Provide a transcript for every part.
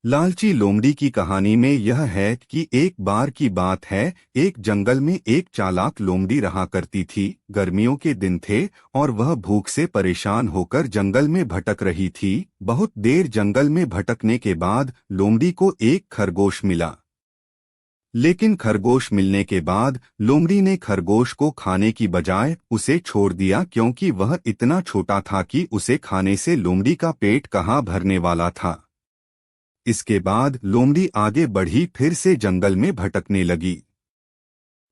लालची लोमड़ी की कहानी में यह है कि एक बार की बात है। एक जंगल में एक चालाक लोमड़ी रहा करती थी। गर्मियों के दिन थे और वह भूख से परेशान होकर जंगल में भटक रही थी। बहुत देर जंगल में भटकने के बाद लोमड़ी को एक खरगोश मिला। लेकिन खरगोश मिलने के बाद लोमड़ी ने खरगोश को खाने की बजाय उसे छोड़ दिया, क्योंकि वह इतना छोटा था कि उसे खाने से लोमड़ी का पेट कहाँ भरने वाला था। इसके बाद लोमड़ी आगे बढ़ी, फिर से जंगल में भटकने लगी।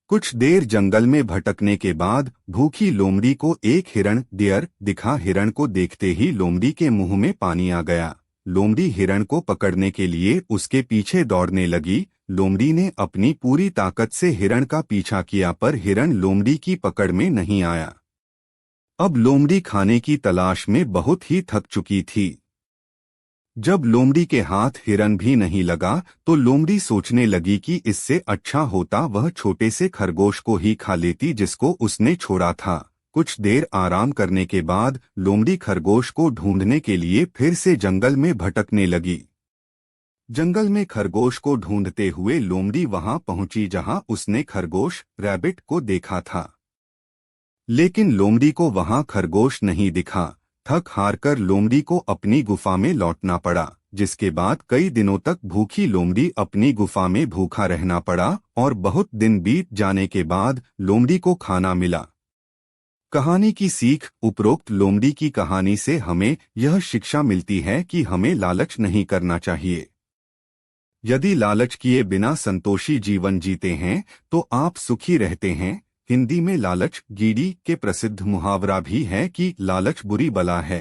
कुछ देर जंगल में भटकने के बाद भूखी लोमड़ी को एक हिरण डियर दिखा। हिरण को देखते ही लोमड़ी के मुंह में पानी आ गया। लोमड़ी हिरण को पकड़ने के लिए उसके पीछे दौड़ने लगी। लोमड़ी ने अपनी पूरी ताकत से हिरण का पीछा किया, पर हिरण लोमड़ी की पकड़ में नहीं आया। अब लोमड़ी खाने की तलाश में बहुत ही थक चुकी थी। जब लोमड़ी के हाथ हिरन भी नहीं लगा तो लोमड़ी सोचने लगी कि इससे अच्छा होता वह छोटे से खरगोश को ही खा लेती जिसको उसने छोड़ा था। कुछ देर आराम करने के बाद लोमड़ी खरगोश को ढूंढने के लिए फिर से जंगल में भटकने लगी। जंगल में खरगोश को ढूंढते हुए लोमड़ी वहां पहुंची जहां उसने खरगोश रैबिट को देखा था। लेकिन लोमड़ी को वहां खरगोश नहीं दिखा। थक हार कर लोमड़ी को अपनी गुफा में लौटना पड़ा, जिसके बाद कई दिनों तक भूखी लोमड़ी अपनी गुफा में भूखा रहना पड़ा और बहुत दिन बीत जाने के बाद लोमड़ी को खाना मिला। कहानी की सीख। उपरोक्त लोमड़ी की कहानी से हमें यह शिक्षा मिलती है कि हमें लालच नहीं करना चाहिए। यदि लालच किए बिना संतोषी जीवन जीते हैं तो आप सुखी रहते हैं। हिंदी में लालच गीडी के प्रसिद्ध मुहावरा भी है कि लालच बुरी बला है।